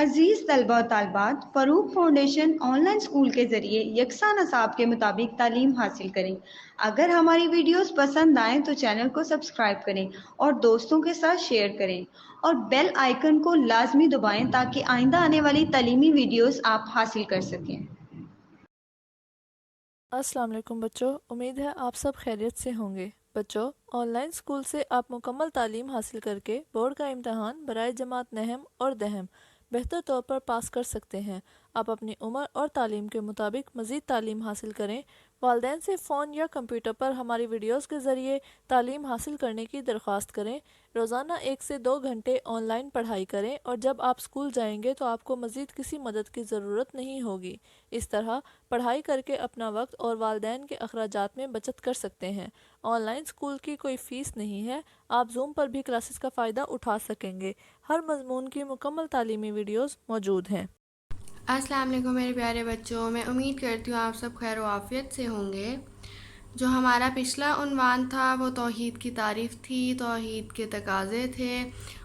عزیز طلبہ و طالبات، فروغ فاؤنڈیشن آن لائن اسکول کے ذریعے یکساں نصاب کے مطابق تعلیم حاصل کریں۔ اگر ہماری ویڈیوز پسند آئیں تو چینل کو سبسکرائب کریں اور دوستوں کے ساتھ شیئر کریں اور بیل آئیکن کو لازمی دبائیں تاکہ آئندہ آنے والی تعلیمی ویڈیوز آپ حاصل کر سکیں۔ السلام علیکم بچوں، امید ہے آپ سب خیریت سے ہوں گے۔ بچوں، آن لائن اسکول سے آپ مکمل تعلیم حاصل کر کے بورڈ کا امتحان برائے جماعت نہم اور دہم بہتر طور پر پاس کر سکتے ہیں۔ آپ اپنی عمر اور تعلیم کے مطابق مزید تعلیم حاصل کریں۔ والدین سے فون یا کمپیوٹر پر ہماری ویڈیوز کے ذریعے تعلیم حاصل کرنے کی درخواست کریں۔ روزانہ 1 سے 2 گھنٹے آن لائن پڑھائی کریں اور جب آپ اسکول جائیں گے تو آپ کو مزید کسی مدد کی ضرورت نہیں ہوگی۔ اس طرح پڑھائی کر کے اپنا وقت اور والدین کے اخراجات میں بچت کر سکتے ہیں۔ آن لائن اسکول کی کوئی فیس نہیں ہے، آپ زوم پر بھی کلاسز کا فائدہ اٹھا سکیں گے۔ ہر مضمون کی مکمل تعلیمی ویڈیوز موجود ہیں۔ السلام علیکم میرے پیارے بچوں، میں امید کرتی ہوں آپ سب خیر و عافیت سے ہوں گے۔ جو ہمارا پچھلا عنوان تھا وہ توحید کی تعریف تھی، توحید کے تقاضے تھے،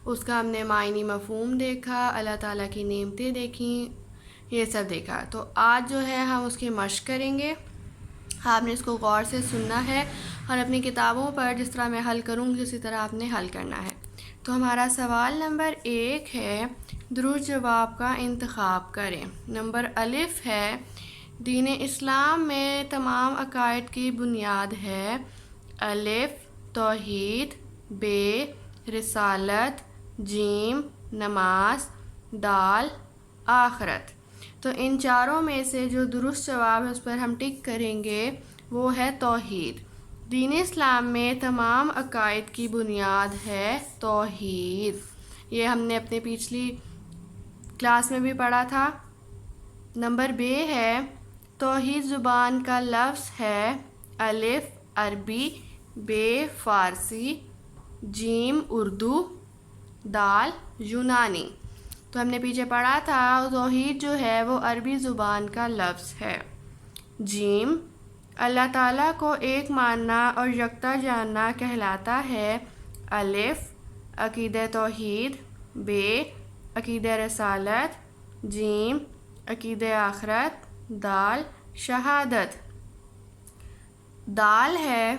اس کا ہم نے معنی مفہوم دیکھا، اللہ تعالیٰ کی نعمتیں دیکھیں، یہ سب دیکھا۔ تو آج جو ہے ہم اس کی مشق کریں گے۔ آپ نے اس کو غور سے سننا ہے اور اپنی کتابوں پر جس طرح میں حل کروں گی اسی طرح آپ نے حل کرنا ہے۔ تو ہمارا سوال نمبر 1 ہے، درست جواب کا انتخاب کریں۔ نمبر الف ہے، دین اسلام میں تمام عقائد کی بنیاد ہے۔ الف توحید، ب رسالت، جیم نماز، دال آخرت۔ تو ان چاروں میں سے جو درست جواب ہے اس پر ہم ٹک کریں گے، وہ ہے توحید۔ دین اسلام میں تمام عقائد کی بنیاد ہے توحید۔ یہ ہم نے اپنے پچھلی کلاس میں بھی پڑھا تھا۔ نمبر ب ہے، توحید زبان کا لفظ ہے۔ الف عربی، ب فارسی، جیم اردو، دال یونانی۔ تو ہم نے پیچھے پڑھا تھا توحید جو ہے وہ عربی زبان کا لفظ ہے۔ جیم اللہ تعالیٰ کو ایک ماننا اور یکتا جاننا کہلاتا ہے۔ الف عقیدہ توحید، ب عقیدہ رسالت، جیم عقیدہ آخرت، دال شہادت۔ دال ہے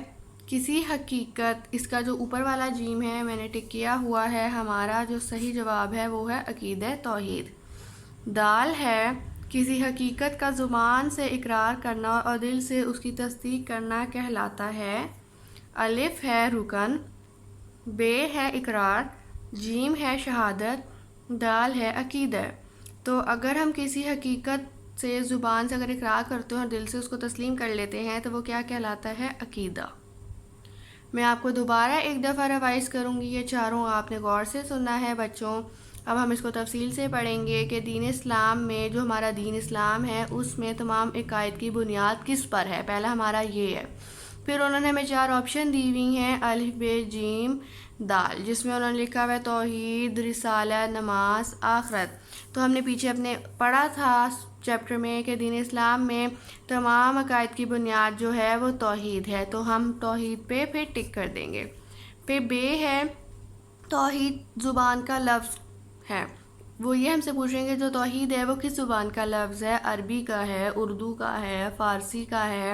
کسی حقیقت، اس کا جو اوپر والا جیم ہے میں نے ٹک کیا ہوا ہے، ہمارا جو صحیح جواب ہے وہ ہے عقیدہ توحید۔ دال ہے کسی حقیقت کا زبان سے اقرار کرنا اور دل سے اس کی تصدیق کرنا کہلاتا ہے۔ الف ہے رکن، ب ہے اقرار، جیم ہے شہادت، دال ہے عقیدہ۔ تو اگر ہم کسی حقیقت سے زبان سے اگر اقرار کرتے ہیں اور دل سے اس کو تسلیم کر لیتے ہیں تو وہ کیا کہلاتا ہے؟ عقیدہ۔ میں آپ کو دوبارہ ایک دفعہ ریوائز کروں گی، یہ چاروں آپ نے غور سے سننا ہے بچوں۔ اب ہم اس کو تفصیل سے پڑھیں گے کہ دین اسلام میں، جو ہمارا دین اسلام ہے اس میں تمام عقائد کی بنیاد کس پر ہے؟ پہلا ہمارا یہ ہے۔ پھر انہوں نے ہمیں 4 آپشن دی ہوئی ہیں، الف ب جیم دال، جس میں انہوں نے لکھا ہوا ہے توحید، رسالت، نماز، آخرت۔ تو ہم نے پیچھے اپنے پڑھا تھا چیپٹر میں کہ دین اسلام میں تمام عقائد کی بنیاد جو ہے وہ توحید ہے، تو ہم توحید پہ پھر ٹک کر دیں گے۔ پھر ب ہے توحید زبان کا لفظ ہے، وہ یہ ہم سے پوچھیں گے جو توحید ہے وہ کس زبان کا لفظ ہے؟ عربی کا ہے، اردو کا ہے، فارسی کا ہے،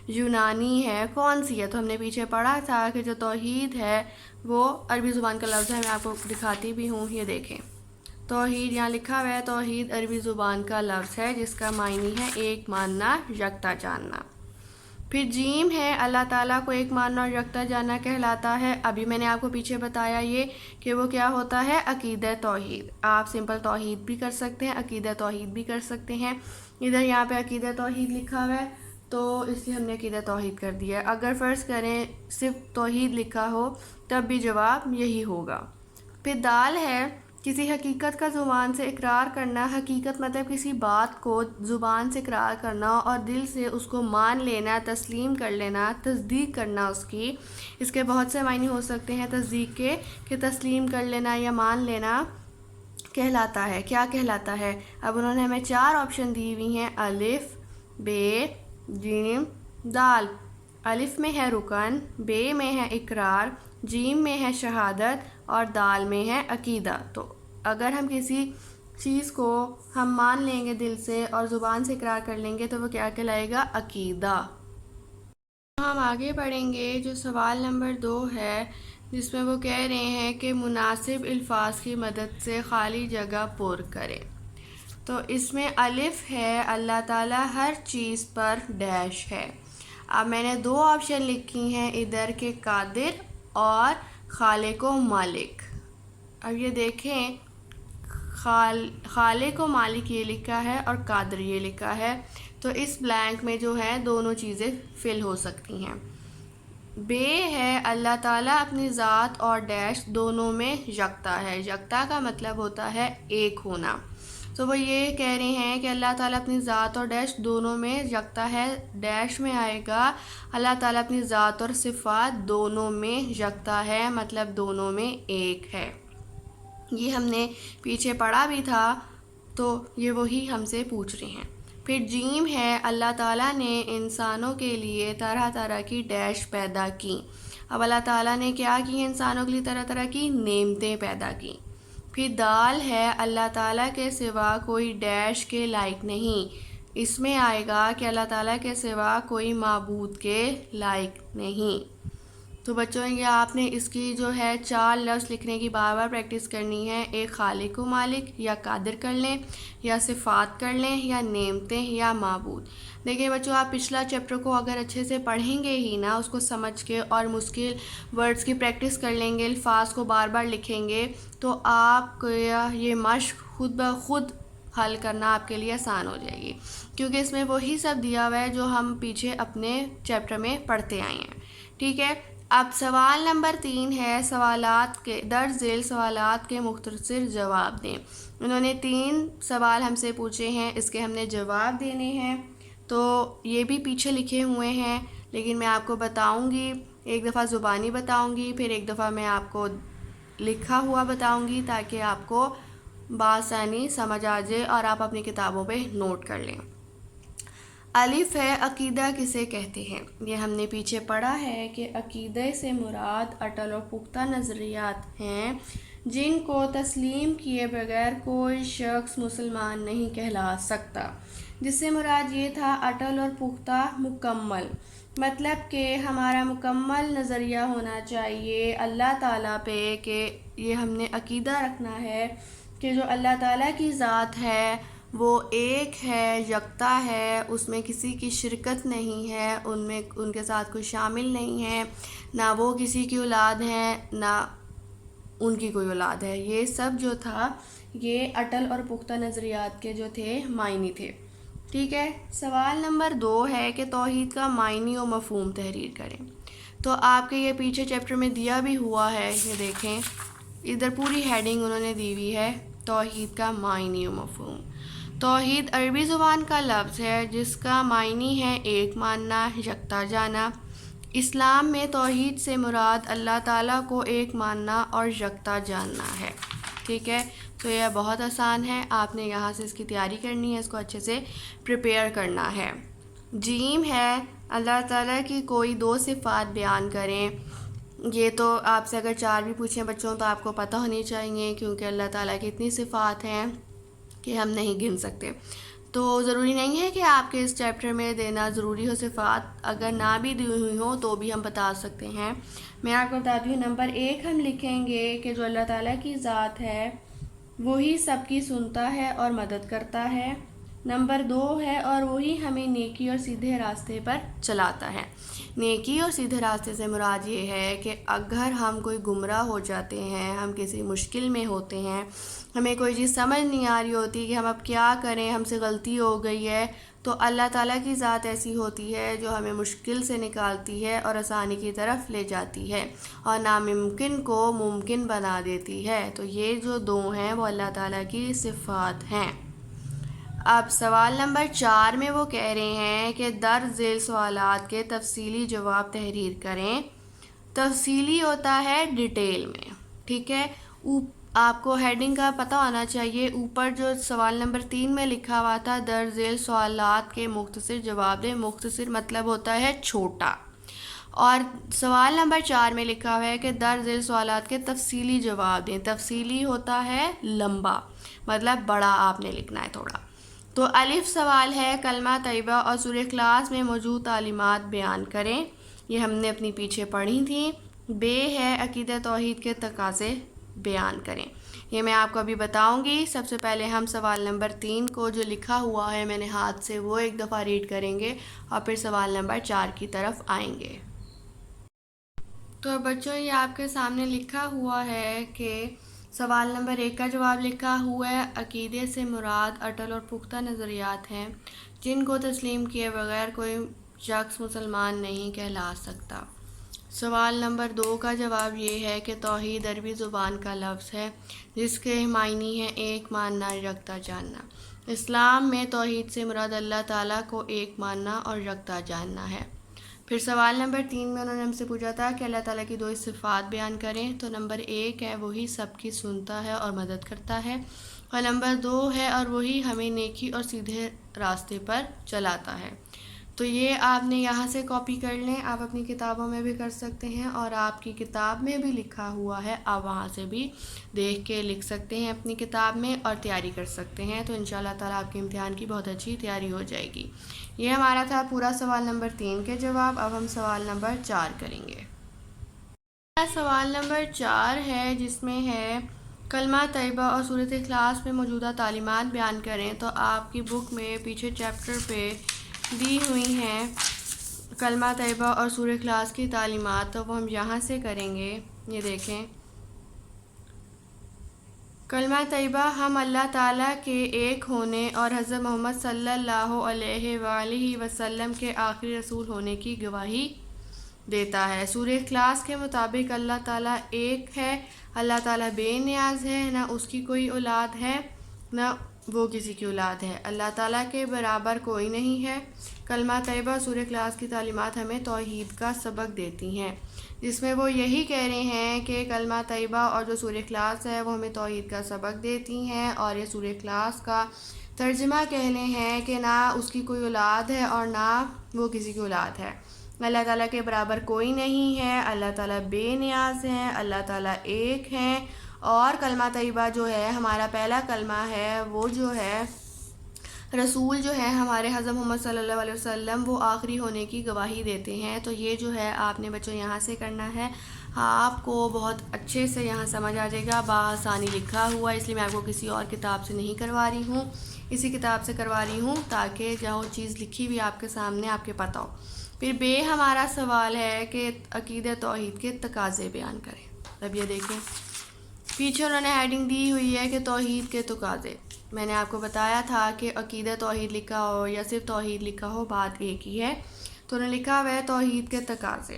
یونانی ہے، کون سی ہے؟ تو ہم نے پیچھے پڑھا تھا کہ جو توحید ہے وہ عربی زبان کا لفظ ہے۔ میں آپ کو دکھاتی بھی ہوں، یہ دیکھیں توحید یہاں لکھا ہوا ہے، توحید عربی زبان کا لفظ ہے جس کا معنی ہے ایک ماننا، یکتا جاننا۔ پھر جیم ہے اللہ تعالیٰ کو ایک ماننا اور یکتا جاننا کہلاتا ہے۔ ابھی میں نے آپ کو پیچھے بتایا یہ کہ وہ کیا ہوتا ہے؟ عقیدہ توحید۔ آپ سمپل توحید بھی کر سکتے ہیں، عقیدہ توحید بھی کر سکتے ہیں۔ ادھر یہاں پہ عقیدہ توحید لکھا ہوا ہے تو اس لیے ہم نے عقیدہ توحید کر دیا ہے۔ اگر فرض کریں صرف توحید لکھا ہو تب بھی جواب یہی ہوگا۔ پھر دال ہے کسی حقیقت کا زبان سے اقرار کرنا۔ حقیقت مطلب کسی بات کو زبان سے اقرار کرنا اور دل سے اس کو مان لینا، تسلیم کر لینا، تصدیق کرنا اس کی۔ اس کے بہت سے معنی ہو سکتے ہیں تصدیق کے، کہ تسلیم کر لینا یا مان لینا کہلاتا ہے۔ کیا کہلاتا ہے؟ اب انہوں نے ہمیں 4 آپشن دی ہوئی ہیں، الف ب جیم دال۔ الف میں ہے رکن، ب میں ہے اقرار، جیم میں ہے شہادت اور دال میں ہے عقیدہ۔ تو اگر ہم کسی چیز کو ہم مان لیں گے دل سے اور زبان سے اقرار کر لیں گے تو وہ کیا کہلائے گا؟ عقیدہ۔ ہم آگے پڑھیں گے جو سوال نمبر 2 ہے، جس میں وہ کہہ رہے ہیں کہ مناسب الفاظ کی مدد سے خالی جگہ پر کریں۔ تو اس میں الف ہے، اللہ تعالیٰ ہر چیز پر ڈیش ہے۔ اب میں نے 2 آپشن لکھی ہیں ادھر کے قادر اور خالق و مالک۔ اب یہ دیکھیں خالق و مالک یہ لکھا ہے اور قادر یہ لکھا ہے، تو اس بلینک میں جو ہے دونوں چیزیں فل ہو سکتی ہیں۔ بے ہے اللہ تعالیٰ اپنی ذات اور ڈیش دونوں میں یکتا ہے۔ یکتا کا مطلب ہوتا ہے ایک ہونا، تو وہ یہ کہہ رہے ہیں کہ اللہ تعالیٰ اپنی ذات اور ڈیش دونوں میں یکتا ہے۔ ڈیش میں آئے گا اللہ تعالیٰ اپنی ذات اور صفات دونوں میں یکتا ہے، مطلب دونوں میں ایک ہے۔ یہ ہم نے پیچھے پڑھا بھی تھا، تو یہ وہی ہم سے پوچھ رہے ہیں۔ پھر جیم ہے، اللہ تعالیٰ نے انسانوں کے لیے طرح طرح کی ڈیش پیدا کی۔ اب اللہ تعالیٰ نے کیا کی؟ انسانوں کے لیے طرح طرح کی نعمتیں پیدا کی۔ پھر دال ہے، اللہ تعالیٰ کے سوا کوئی ڈیش کے لائق نہیں۔ اس میں آئے گا کہ اللہ تعالیٰ کے سوا کوئی معبود کے لائق نہیں۔ تو بچوں یہ آپ نے اس کی جو ہے 4 لفظ لکھنے کی بار بار پریکٹس کرنی ہے۔ ایک خالق و مالک، یا قادر کر لیں، یا صفات کر لیں، یا نعمتیں، یا معبود۔ دیکھیں بچوں، آپ پچھلا چیپٹر کو اگر اچھے سے پڑھیں گے ہی نا، اس کو سمجھ کے اور مشکل ورڈز کی پریکٹس کر لیں گے، الفاظ کو بار بار لکھیں گے، تو آپ کو یہ مشق خود بخود حل کرنا آپ کے لیے آسان ہو جائے گی، کیونکہ اس میں وہی سب دیا ہوا ہے جو ہم پیچھے اپنے چیپٹر میں پڑھتے آئے ہیں۔ ٹھیک ہے، اب سوال نمبر 3 ہے، سوالات کے درج ذیل سوالات کے مختصر جواب دیں۔ انہوں نے 3 سوال ہم سے پوچھے ہیں، اس کے ہم نے جواب دینے ہیں، تو یہ بھی پیچھے لکھے ہوئے ہیں، لیکن میں آپ کو بتاؤں گی، ایک دفعہ زبانی بتاؤں گی، پھر ایک دفعہ میں آپ کو لکھا ہوا بتاؤں گی، تاکہ آپ کو بآسانی سمجھ آ جائے اور آپ اپنی کتابوں پہ نوٹ کر لیں۔ الف ہے، عقیدہ کسے کہتے ہیں؟ یہ ہم نے پیچھے پڑھا ہے کہ عقیدہ سے مراد اٹل اور پختہ نظریات ہیں جن کو تسلیم کیے بغیر کوئی شخص مسلمان نہیں کہلا سکتا۔ جس سے مراد یہ تھا اٹل اور پختہ مکمل، مطلب کہ ہمارا مکمل نظریہ ہونا چاہیے اللہ تعالیٰ پہ، کہ یہ ہم نے عقیدہ رکھنا ہے کہ جو اللہ تعالیٰ کی ذات ہے وہ ایک ہے، یکتا ہے، اس میں کسی کی شرکت نہیں ہے، ان کے ساتھ کوئی شامل نہیں ہے، نہ وہ کسی کی اولاد ہے نہ ان کی کوئی اولاد ہے۔ یہ سب جو تھا یہ اٹل اور پختہ نظریات کے جو تھے معنی تھے۔ ٹھیک ہے، سوال نمبر 2 ہے کہ توحید کا معنی و مفہوم تحریر کریں۔ تو آپ کے یہ پیچھے چیپٹر میں دیا بھی ہوا ہے، یہ دیکھیں ادھر پوری ہیڈنگ انہوں نے دی ہوئی ہے، توحید کا معنی و مفہوم۔ توحید عربی زبان کا لفظ ہے جس کا معنی ہے ایک ماننا، یکتا جانا۔ اسلام میں توحید سے مراد اللہ تعالیٰ کو ایک ماننا اور یکتا جاننا ہے۔ ٹھیک ہے، تو یہ بہت آسان ہے، آپ نے یہاں سے اس کی تیاری کرنی ہے، اس کو اچھے سے پریپیئر کرنا ہے۔ جیم ہے، اللہ تعالیٰ کی کوئی 2 صفات بیان کریں۔ یہ تو آپ سے اگر 4 بھی پوچھیں بچوں تو آپ کو پتہ ہونی چاہیے، کیونکہ اللہ تعالیٰ کی اتنی صفات ہیں کہ ہم نہیں گن سکتے۔ تو ضروری نہیں ہے کہ آپ کے اس چیپٹر میں دینا ضروری ہو صفات، اگر نہ بھی دی ہوئی ہوں تو بھی ہم بتا سکتے ہیں۔ میں آپ کو بتاتی ہوں، نمبر 1 ہم لکھیں گے کہ جو اللہ تعالیٰ کی ذات ہے وہی سب کی سنتا ہے اور مدد کرتا ہے۔ نمبر 2 ہے، اور وہی ہمیں نیکی اور سیدھے راستے پر چلاتا ہے۔ نیکی اور سیدھے راستے سے مراد یہ ہے کہ اگر ہم کوئی گمراہ ہو جاتے ہیں، ہم کسی مشکل میں ہوتے ہیں، ہمیں کوئی چیز سمجھ نہیں آ رہی ہوتی کہ ہم اب کیا کریں، ہم سے غلطی ہو گئی ہے، تو اللہ تعالیٰ کی ذات ایسی ہوتی ہے جو ہمیں مشکل سے نکالتی ہے اور آسانی کی طرف لے جاتی ہے اور ناممکن کو ممکن بنا دیتی ہے۔ تو یہ جو 2 ہیں وہ اللہ تعالیٰ کی صفات ہیں۔ اب سوال نمبر 4 میں وہ کہہ رہے ہیں کہ درج ذیل سوالات کے تفصیلی جواب تحریر کریں۔ تفصیلی ہوتا ہے ڈیٹیل میں، ٹھیک ہے، آپ کو ہیڈنگ کا پتہ ہونا چاہیے۔ اوپر جو سوال نمبر 3 میں لکھا ہوا تھا درج ذیل سوالات کے مختصر جواب دیں، مختصر مطلب ہوتا ہے چھوٹا، اور سوال نمبر 4 میں لکھا ہوا ہے کہ درج ذیل سوالات کے تفصیلی جواب دیں. تفصیلی ہوتا ہے لمبا، مطلب بڑا آپ نے لکھنا ہے تھوڑا. تو الف سوال ہے کلمہ طیبہ اور سورہ اخلاص میں موجود تعلیمات بیان کریں. یہ ہم نے اپنی پیچھے پڑھی تھیں. بے ہے عقیدہ توحید کے تقاضے بیان کریں. یہ میں آپ کو ابھی بتاؤں گی. سب سے پہلے ہم سوال نمبر 3 کو جو لکھا ہوا ہے میں نے ہاتھ سے وہ ایک دفعہ ریڈ کریں گے اور پھر سوال نمبر 4 کی طرف آئیں گے. تو بچوں یہ آپ کے سامنے لکھا ہوا ہے کہ سوال نمبر 1 کا جواب لکھا ہوا ہے عقیدے سے مراد اٹل اور پختہ نظریات ہیں جن کو تسلیم کیے بغیر کوئی شخص مسلمان نہیں کہلا سکتا. سوال نمبر 2 کا جواب یہ ہے کہ توحید عربی زبان کا لفظ ہے جس کے معنی ہے ایک ماننا یکتا جاننا. اسلام میں توحید سے مراد اللہ تعالیٰ کو ایک ماننا اور یکتا جاننا ہے. پھر سوال نمبر 3 میں انہوں نے ہم سے پوچھا تھا کہ اللہ تعالیٰ کی 2 صفات بیان کریں. تو نمبر 1 ہے وہی سب کی سنتا ہے اور مدد کرتا ہے، اور نمبر 2 ہے اور وہی ہمیں نیکی اور سیدھے راستے پر چلاتا ہے. تو یہ آپ نے یہاں سے کاپی کر لیں. آپ اپنی کتابوں میں بھی کر سکتے ہیں اور آپ کی کتاب میں بھی لکھا ہوا ہے، آپ وہاں سے بھی دیکھ کے لکھ سکتے ہیں اپنی کتاب میں اور تیاری کر سکتے ہیں. تو انشاءاللہ تعالیٰ آپ کے امتحان کی بہت اچھی تیاری ہو جائے گی. یہ ہمارا تھا پورا سوال نمبر 3 کے جواب. اب ہم سوال نمبر 4 کریں گے. سوال نمبر 4 ہے جس میں ہے کلمہ طیبہ اور سورۃ اخلاص میں موجودہ تعلیمات بیان کریں. تو آپ کی بک میں پیچھے چیپٹر پہ دی ہوئی ہیں کلمہ طیبہ اور سورۃ اخلاص کی تعلیمات. تو وہ ہم یہاں سے کریں گے. یہ دیکھیں کلمہ طیبہ ہم اللہ تعالیٰ کے ایک ہونے اور حضرت محمد صلی اللہ علیہ وآلہ وسلم کے آخری رسول ہونے کی گواہی دیتا ہے. سورہ اخلاص کے مطابق اللہ تعالیٰ ایک ہے، اللہ تعالیٰ بے نیاز ہے، نہ اس کی کوئی اولاد ہے نہ وہ کسی کی اولاد ہے، اللہ تعالیٰ کے برابر کوئی نہیں ہے. کلمہ طیبہ سورہ اخلاص کی تعلیمات ہمیں توحید کا سبق دیتی ہیں، جس میں وہ یہی کہہ رہے ہیں کہ کلمہ طیبہ اور جو سورہ اخلاص ہے وہ ہمیں توحید کا سبق دیتی ہیں. اور یہ سورہ اخلاص کا ترجمہ کہہ لیں ہیں کہ نہ اس کی کوئی اولاد ہے اور نہ وہ کسی کی اولاد ہے، اللہ تعالیٰ کے برابر کوئی نہیں ہے، اللہ تعالیٰ بے نیاز ہیں، اللہ تعالیٰ ایک ہیں. اور کلمہ طیبہ جو ہے ہمارا پہلا کلمہ ہے وہ جو ہے رسول جو ہے ہمارے حضرت محمد صلی اللہ علیہ وسلم وہ آخری ہونے کی گواہی دیتے ہیں. تو یہ جو ہے آپ نے بچوں یہاں سے کرنا ہے. آپ کو بہت اچھے سے یہاں سمجھ آ جائے گا. بآسانی لکھا ہوا ہے، اس لیے میں آپ کو کسی اور کتاب سے نہیں کروا رہی ہوں، اسی کتاب سے کروا رہی ہوں تاکہ جو چیز لکھی ہوئی آپ کے سامنے آپ کے پتہ ہو. پھر بے ہمارا سوال ہے کہ عقیدہ توحید کے تقاضے بیان کریں. اب یہ دیکھیں پیچھے انہوں نے ہیڈنگ دی ہوئی ہے کہ توحید کے تقاضے. میں نے آپ کو بتایا تھا کہ عقیدہ توحید لکھا ہو یا صرف توحید لکھا ہو بات ایک ہی ہے. تو انہوں نے لکھا ہوا ہے توحید کے تقاضے.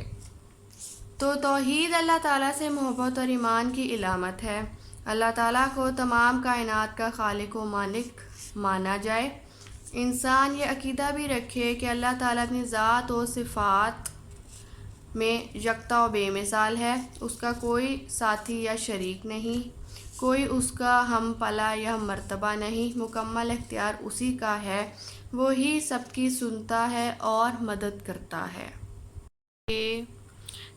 تو توحید اللہ تعالیٰ سے محبت اور ایمان کی علامت ہے. اللہ تعالیٰ کو تمام کائنات کا خالق و مالک مانا جائے. انسان یہ عقیدہ بھی رکھے کہ اللہ تعالیٰ اپنی ذات و صفات میں یکتا و بے مثال ہے، اس کا کوئی ساتھی یا شریک نہیں، کوئی اس کا ہم پلا یا ہم مرتبہ نہیں، مکمل اختیار اسی کا ہے، وہی سب کی سنتا ہے اور مدد کرتا ہے.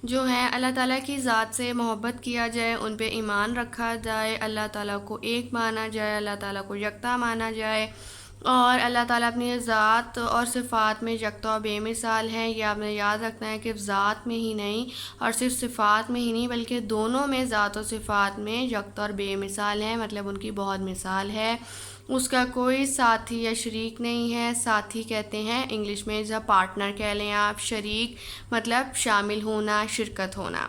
جو ہے اللہ تعالیٰ کی ذات سے محبت کیا جائے، ان پہ ایمان رکھا جائے، اللہ تعالیٰ کو ایک مانا جائے، اللہ تعالیٰ کو یکتا مانا جائے، اور اللہ تعالیٰ اپنی ذات اور صفات میں یکتا و بے مثال ہیں. یہ آپ نے یاد رکھنا ہے کہ ذات میں ہی نہیں اور صرف صفات میں ہی نہیں بلکہ دونوں میں ذات و صفات میں یکتا اور بے مثال ہیں، مطلب ان کی بہت مثال ہے. اس کا کوئی ساتھی یا شریک نہیں ہے. ساتھی کہتے ہیں انگلش میں جب پارٹنر کہہ لیں آپ، شریک مطلب شامل ہونا، شرکت ہونا.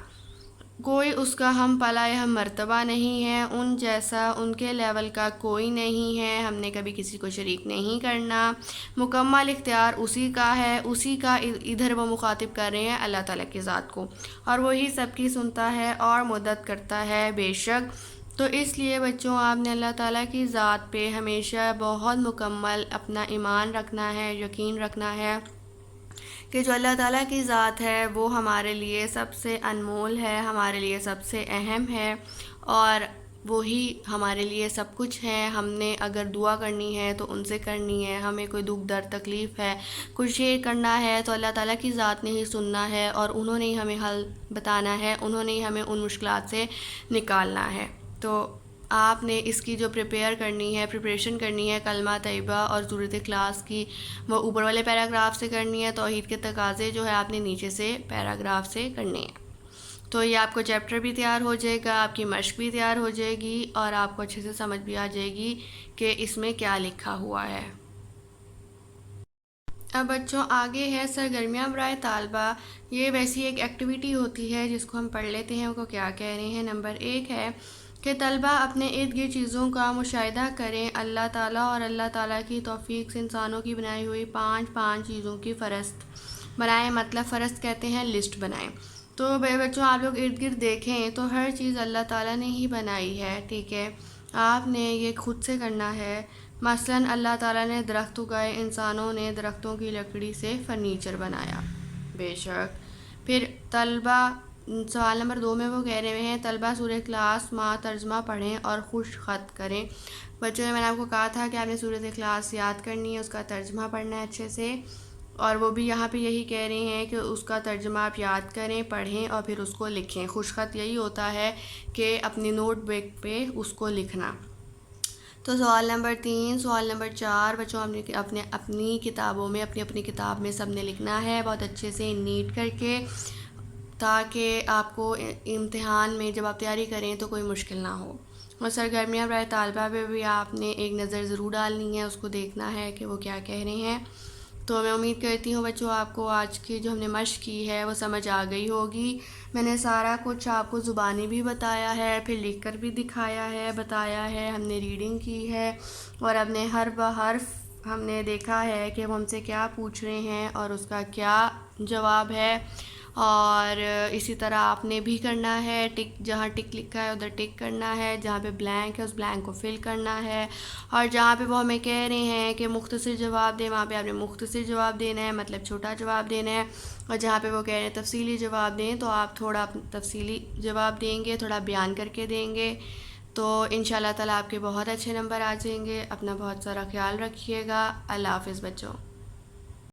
کوئی اس کا ہم پلا یا ہم مرتبہ نہیں ہے، ان جیسا ان کے لیول کا کوئی نہیں ہے، ہم نے کبھی کسی کو شریک نہیں کرنا. مکمل اختیار اسی کا ہے، اسی کا ادھر وہ مخاطب کر رہے ہیں اللہ تعالیٰ کی ذات کو، اور وہی سب کی سنتا ہے اور مدد کرتا ہے بے شک. تو اس لیے بچوں آپ نے اللہ تعالیٰ کی ذات پہ ہمیشہ بہت مکمل اپنا ایمان رکھنا ہے، یقین رکھنا ہے کہ جو اللہ تعالیٰ کی ذات ہے وہ ہمارے لیے سب سے انمول ہے، ہمارے لیے سب سے اہم ہے. اور وہی ہمارے لیے سب کچھ ہے. ہم نے اگر دعا کرنی ہے تو ان سے کرنی ہے. ہمیں کوئی دکھ درد تکلیف ہے, کچھ شیئر کرنا ہے تو اللہ تعالیٰ کی ذات نے ہی سننا ہے, اور انہوں نے ہی ہمیں حل بتانا ہے, انہوں نے ہی ہمیں ان مشکلات سے نکالنا ہے. تو آپ نے اس کی جو پریپریشن کرنی ہے کلمہ طیبہ اور سورۃ اخلاص کی, وہ اوپر والے پیراگراف سے کرنی ہے. توحید کے تقاضے جو ہے آپ نے نیچے سے پیراگراف سے کرنے ہیں. تو یہ آپ کو چیپٹر بھی تیار ہو جائے گا, آپ کی مشق بھی تیار ہو جائے گی, اور آپ کو اچھے سے سمجھ بھی آ جائے گی کہ اس میں کیا لکھا ہوا ہے. اب بچوں آگے ہے سرگرمیاں برائے طالبہ. یہ ویسی ایک ایکٹیویٹی ہوتی ہے جس کو ہم پڑھ لیتے ہیں. وہ کیا کہہ رہے ہیں. نمبر 1 ہے کہ طلبہ اپنے ارد گرد چیزوں کا مشاہدہ کریں. اللہ تعالیٰ اور اللہ تعالیٰ کی توفیق سے انسانوں کی بنائی ہوئی 5 چیزوں کی فہرست بنائیں. مطلب فہرست کہتے ہیں لسٹ بنائیں. تو بچوں آپ لوگ ارد گرد دیکھیں تو ہر چیز اللہ تعالیٰ نے ہی بنائی ہے. ٹھیک ہے, آپ نے یہ خود سے کرنا ہے. مثلاً اللہ تعالیٰ نے درخت اگائے, انسانوں نے درختوں کی لکڑی سے فرنیچر بنایا. بے شک. پھر طلبہ سوال نمبر 2 میں وہ کہہ رہے ہیں طلبہ سورہ اخلاص مع ترجمہ پڑھیں اور خوش خط کریں. بچوں میں نے آپ کو کہا تھا کہ آپ نے سورہ اخلاص یاد کرنی ہے, اس کا ترجمہ پڑھنا ہے اچھے سے, اور وہ بھی یہاں پہ یہی کہہ رہے ہیں کہ اس کا ترجمہ آپ یاد کریں, پڑھیں اور پھر اس کو لکھیں. خوش خط یہی ہوتا ہے کہ اپنی نوٹ بک پہ اس کو لکھنا. تو سوال نمبر 3, سوال نمبر 4 بچوں اپنی کتابوں میں اپنی کتاب میں سب نے لکھنا ہے بہت اچھے سے نیٹ کر کے, تاکہ آپ کو امتحان میں جب آپ تیاری کریں تو کوئی مشکل نہ ہو. اور سرگرمیاں برائے طالبہ پہ بھی آپ نے ایک نظر ضرور ڈالنی ہے, اس کو دیکھنا ہے کہ وہ کیا کہہ رہے ہیں. تو میں امید کرتی ہوں بچوں آپ کو آج کی جو ہم نے مشق کی ہے وہ سمجھ آ گئی ہوگی. میں نے سارا کچھ آپ کو زبانی بھی بتایا ہے, پھر لکھ کر بھی دکھایا ہے, بتایا ہے, ہم نے ریڈنگ کی ہے, اور اب نے حرف بہ حرف ہم نے دیکھا ہے کہ وہ ہم سے کیا پوچھ رہے ہیں اور اس کا کیا جواب ہے. اور اسی طرح آپ نے بھی کرنا ہے, جہاں ٹک لکھا ہے ادھر ٹک کرنا ہے, جہاں پہ بلینک ہے اس بلینک کو فل کرنا ہے, اور جہاں پہ وہ ہمیں کہہ رہے ہیں کہ مختصر جواب دیں وہاں پہ آپ نے مختصر جواب دینا ہے, مطلب چھوٹا جواب دینا ہے. اور جہاں پہ وہ کہہ رہے ہیں تفصیلی جواب دیں تو آپ تھوڑا تفصیلی جواب دیں گے, تھوڑا بیان کر کے دیں گے. تو انشاءاللہ تعالیٰ آپ کے بہت اچھے نمبر آ جائیں گے. اپنا بہت سارا خیال رکھیے گا. اللہ حافظ بچوں.